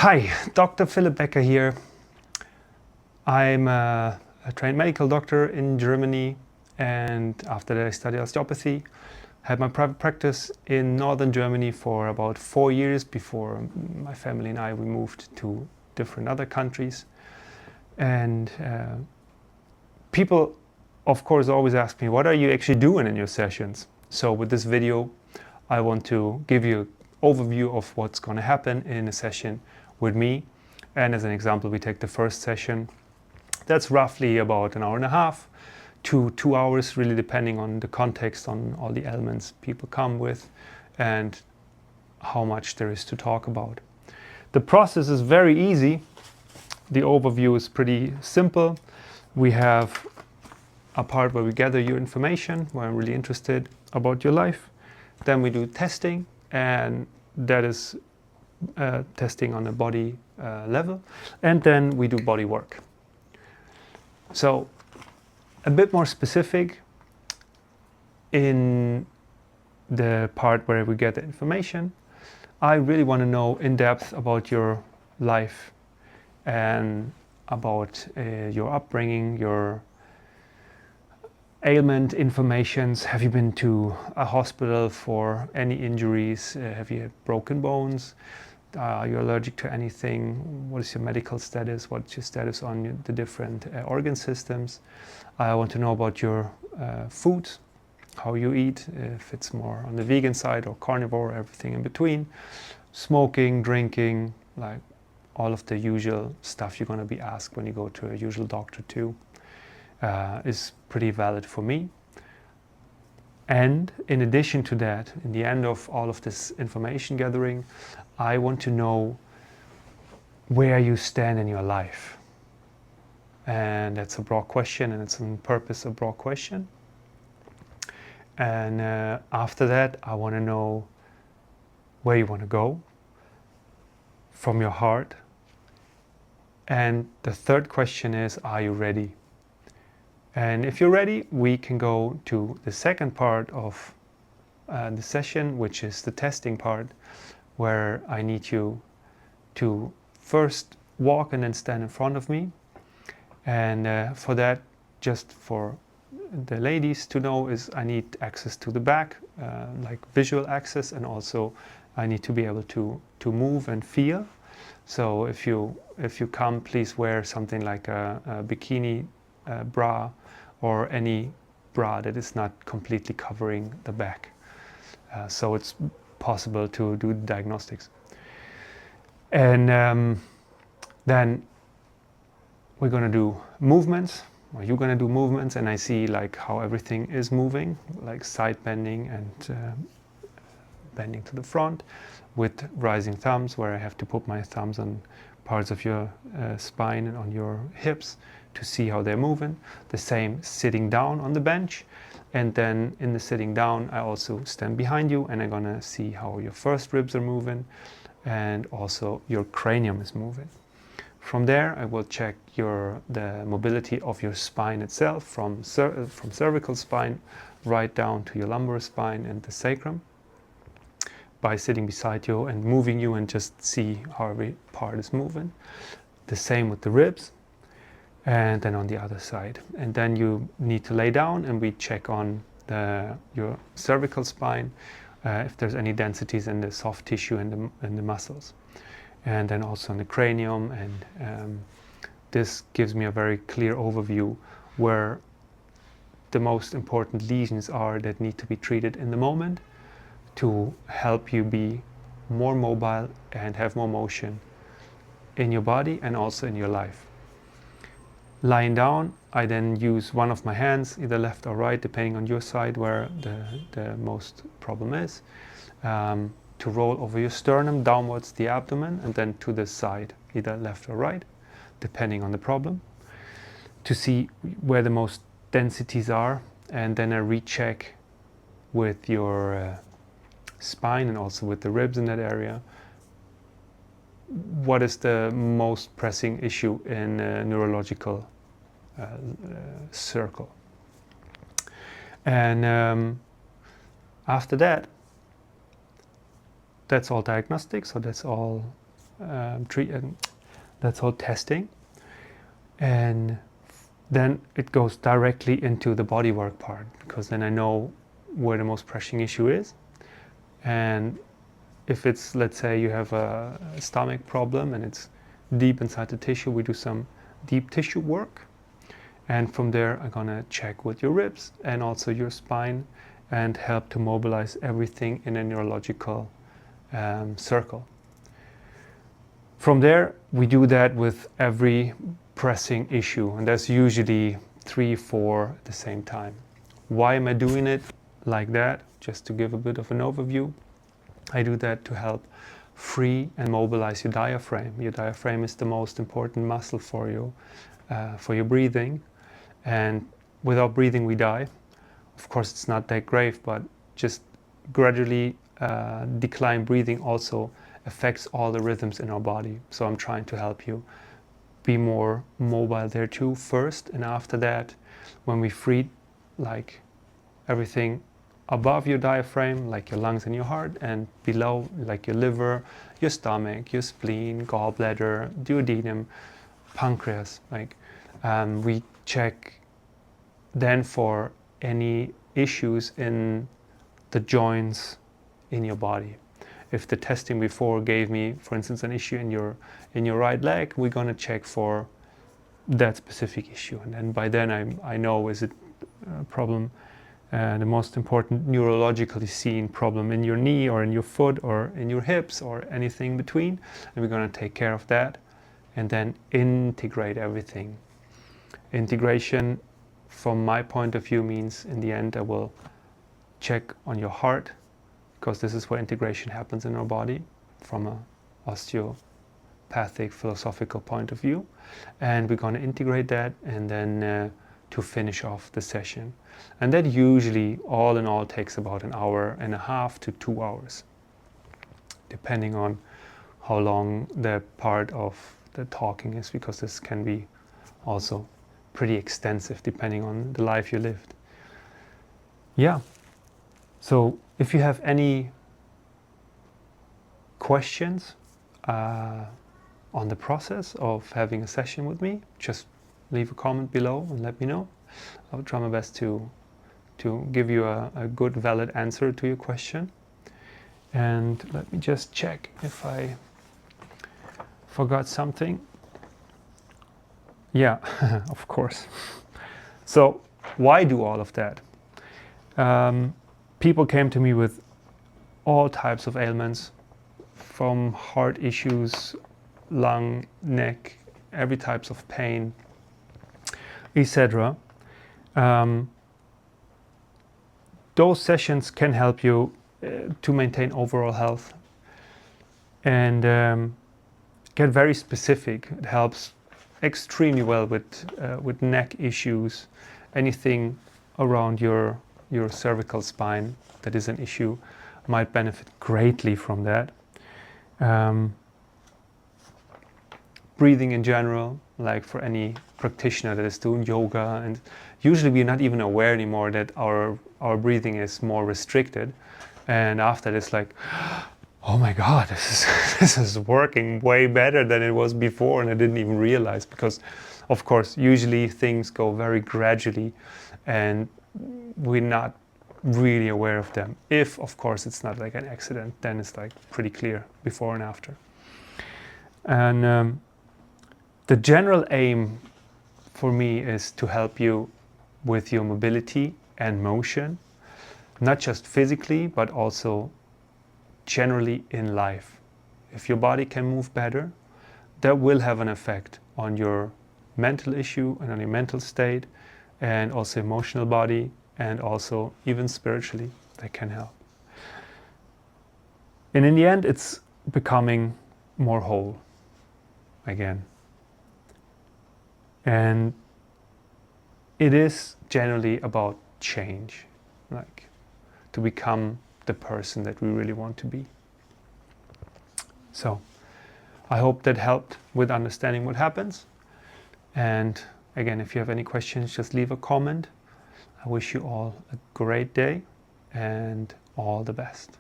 Hi, Dr. Philipp Becker here. I'm a trained medical doctor in Germany, and after that I studied osteopathy. Had my private practice in northern Germany for about 4 years before my family and we moved to different other countries. And people, of course, always ask me, what are you actually doing in your sessions? So with this video, I want to give you an overview of what's going to happen in a session with me. And as an example, we take the first session. That's roughly about an hour and a half to 2 hours, really depending on the context, on all the elements people come with and how much there is to talk about. The process is very easy. The overview is pretty simple. We have a part where we gather your information, where I'm really interested about your life. Then we do testing, and that is testing on a body level. And then we do body work. So a bit more specific, in the part where we get the information, I really want to know in depth about your life and about your upbringing, your ailment informations. Have you been to a hospital for any injuries? Have you had broken bones? Are you allergic to anything? What is your medical status? What's your status on the different organ systems? I want to know about your food, how you eat, if it's more on the vegan side or carnivore, everything in between. Smoking, drinking, like all of the usual stuff you're going to be asked when you go to a usual doctor too, is pretty valid for me. And in addition to that, in the end of all of this information gathering, I want to know where you stand in your life. And that's a broad question, and it's on purpose a broad question. And after that, I want to know where you want to go from your heart. And the third question is, are you ready? And if you're ready, we can go to the second part of the session, which is the testing part, where I need you to first walk and then stand in front of me. And for that, just for the ladies to know, is I need access to the back, like visual access, and also I need to be able to move and feel. So if you come, please wear something like a bikini bra or any bra that is not completely covering the back. So it's possible to do diagnostics. And then we're going to do movements, or you're going to do movements, and I see like how everything is moving, like side bending and bending to the front with rising thumbs, where I have to put my thumbs on parts of your spine and on your hips to see how they're moving. The same sitting down on the bench. And then in the sitting down, I also stand behind you, and I'm gonna see how your first ribs are moving and also your cranium is moving. From there, I will check the mobility of your spine itself, from cervical spine right down to your lumbar spine and the sacrum, by sitting beside you and moving you, and just see how every part is moving. The same with the ribs. And then on the other side. And then you need to lay down, and we check on your cervical spine, if there's any densities in the soft tissue and the muscles. And then also on the cranium, and this gives me a very clear overview where the most important lesions are that need to be treated in the moment to help you be more mobile and have more motion in your body and also in your life. Lying down, I then use one of my hands, either left or right, depending on your side where the most problem is, to roll over your sternum downwards the abdomen, and then to the side, either left or right, depending on the problem, to see where the most densities are. And then I recheck with your spine and also with the ribs in that area, what is the most pressing issue in a neurological circle. And after that, that's all diagnostic, so that's all that's all testing, and then it goes directly into the bodywork part, because then I know where the most pressing issue is. And if it's, let's say you have a stomach problem and it's deep inside the tissue, we do some deep tissue work. And from there, I'm gonna check with your ribs and also your spine and help to mobilize everything in a neurological circle. From there, we do that with every pressing issue, and that's usually 3-4 at the same time. Why am I doing it like that? Just to give a bit of an overview. I do that to help free and mobilize your diaphragm. Your diaphragm is the most important muscle for your breathing, and without breathing we die. Of course, it's not that grave, but just gradually decline breathing also affects all the rhythms in our body. So I'm trying to help you be more mobile there too first, and after that, when we free like everything above your diaphragm, like your lungs and your heart, and below, like your liver, your stomach, your spleen, gallbladder, duodenum, pancreas, like we check then for any issues in the joints in your body. If the testing before gave me, for instance, an issue in your right leg, we're going to check for that specific issue, and then by then I know, is it a problem, the most important neurologically seen problem in your knee or in your foot or in your hips or anything between, and we're going to take care of that and then integrate everything. Integration from my point of view means in the end I will check on your heart, because this is where integration happens in our body from an osteopathic philosophical point of view, and we're going to integrate that and then to finish off the session. And that usually all in all takes about 1.5 hours to 2 hours, depending on how long the part of the talking is, because this can be also pretty extensive depending on the life you lived. Yeah. So if you have any questions on the process of having a session with me, just leave a comment below and let me know. I'll try my best to give you a good, valid answer to your question. And let me just check if I forgot something. Yeah, of course. So why do all of that? People came to me with all types of ailments, from heart issues, lung, neck, every types of pain, etc. Those sessions can help you to maintain overall health and get very specific. It helps extremely well with neck issues, anything around your cervical spine that is an issue might benefit greatly from that. Breathing in general, like for any practitioner that is doing yoga, and usually we're not even aware anymore that our breathing is more restricted, and after it's like, oh my god, this is working way better than it was before, and I didn't even realize, because of course usually things go very gradually and we're not really aware of them. If of course it's not like an accident, then it's like pretty clear before and after. And the general aim for me is to help you with your mobility and motion, not just physically but also generally in life. If your body can move better, that will have an effect on your mental issue and on your mental state, and also emotional body, and also even spiritually that can help. And in the end, it's becoming more whole again. And it is generally about change, like to become the person that we really want to be. So I hope that helped with understanding what happens. And again, if you have any questions, just leave a comment. I wish you all a great day and all the best.